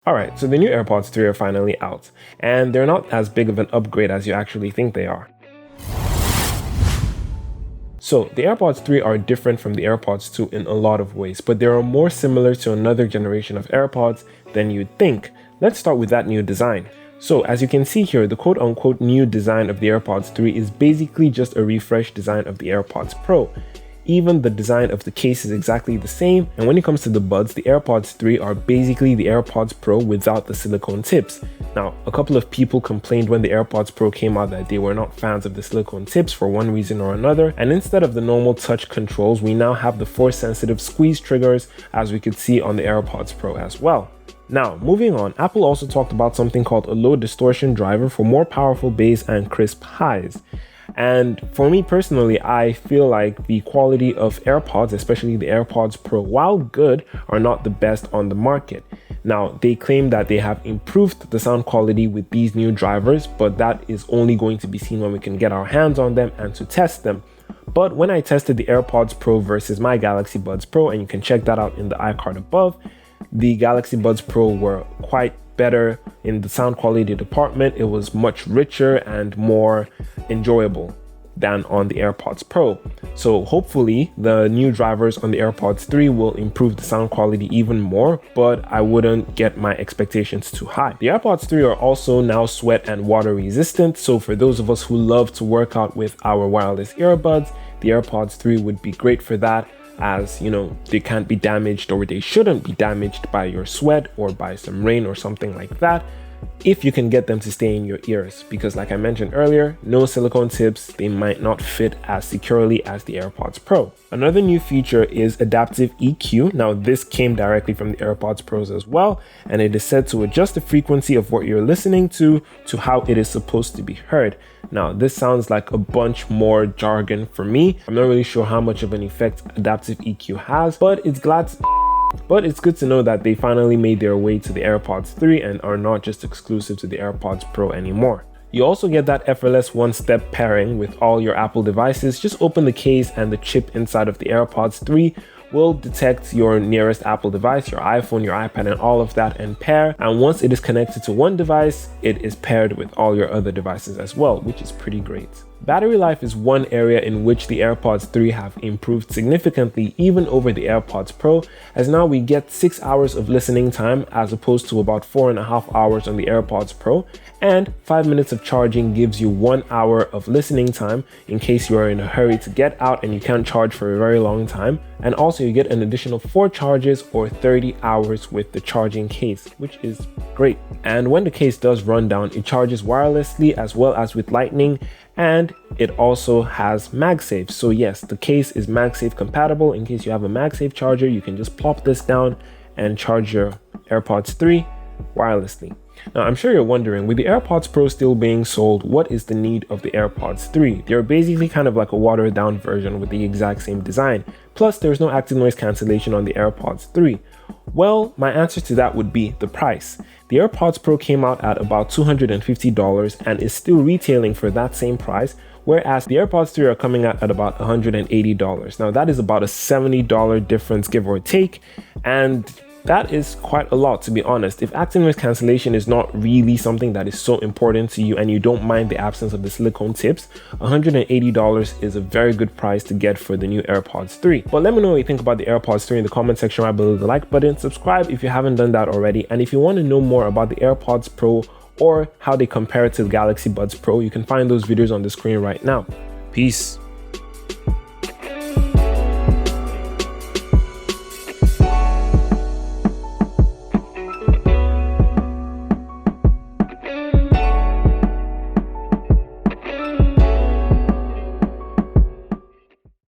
Alright, so the new AirPods 3 are finally out, and they're not as big of an upgrade as you actually think they are. So the AirPods 3 are different from the AirPods 2 in a lot of ways, but they are more similar to another generation of AirPods than you'd think. Let's start with that new design. So as you can see here, the quote-unquote new design of the AirPods 3 is basically just a refreshed design of the AirPods Pro. Even the design of the case is exactly the same, and when it comes to the buds, the AirPods 3 are basically the AirPods Pro without the silicone tips. Now, a couple of people complained when the AirPods Pro came out that they were not fans of the silicone tips for one reason or another, and instead of the normal touch controls, we now have the force-sensitive squeeze triggers, as we could see on the AirPods Pro as well. Now, moving on, Apple also talked about something called a low distortion driver for more powerful bass and crisp highs. And for me personally, I feel like the quality of AirPods, especially the AirPods Pro, while good, are not the best on the market. Now, they claim that they have improved the sound quality with these new drivers, but that is only going to be seen when we can get our hands on them and to test them. But when I tested the AirPods Pro versus my Galaxy Buds Pro, and you can check that out in the iCard above, the Galaxy Buds Pro were quite better in the sound quality department. It was much richer and more enjoyable than on the AirPods Pro. So hopefully the new drivers on the AirPods 3 will improve the sound quality even more, but I wouldn't get my expectations too high. The AirPods 3 are also now sweat and water resistant, so for those of us who love to work out with our wireless earbuds, the AirPods 3 would be great for that, as you know, they can't be damaged, or they shouldn't be damaged by your sweat or by some rain or something like that, if you can get them to stay in your ears, because like I mentioned earlier, no silicone tips, they might not fit as securely as the AirPods Pro. Another new feature is adaptive EQ. Now this came directly from the AirPods Pros as well, and it is said to adjust the frequency of what you're listening to how it is supposed to be heard. Now this sounds like a bunch more jargon for me. I'm not really sure how much of an effect adaptive EQ has, but it's good to know that they finally made their way to the AirPods 3 and are not just exclusive to the AirPods Pro anymore. You also get that effortless one-step pairing with all your Apple devices. Just open the case and the chip inside of the AirPods 3 will detect your nearest Apple device, your iPhone, your iPad, and all of that, and pair. And once it is connected to one device, it is paired with all your other devices as well, which is pretty great. Battery life is one area in which the AirPods 3 have improved significantly even over the AirPods Pro, as now we get 6 hours of listening time as opposed to about 4.5 hours on the AirPods Pro, and 5 minutes of charging gives you 1 hour of listening time in case you are in a hurry to get out and you can't charge for a very long time. And also you get an additional 4 charges or 30 hours with the charging case, which is great. And when the case does run down, it charges wirelessly as well as with Lightning, and it also has MagSafe. So yes, the case is MagSafe compatible. In case you have a MagSafe charger, you can just plop this down and charge your AirPods 3 wirelessly. Now, I'm sure you're wondering, with the AirPods Pro still being sold, what is the need of the AirPods 3? They're basically kind of like a watered down version with the exact same design. Plus, there's no active noise cancellation on the AirPods 3. Well, my answer to that would be the price. The AirPods Pro came out at about $250 and is still retailing for that same price, whereas the AirPods 3 are coming out at about $180. Now, that is about a $70 difference, give or take, and that is quite a lot, to be honest. If active noise cancellation is not really something that is so important to you and you don't mind the absence of the silicone tips, $180 is a very good price to get for the new AirPods 3. But let me know what you think about the AirPods 3 in the comment section right below the like button. Subscribe if you haven't done that already. And if you want to know more about the AirPods Pro or how they compare to the Galaxy Buds Pro, you can find those videos on the screen right now. Peace.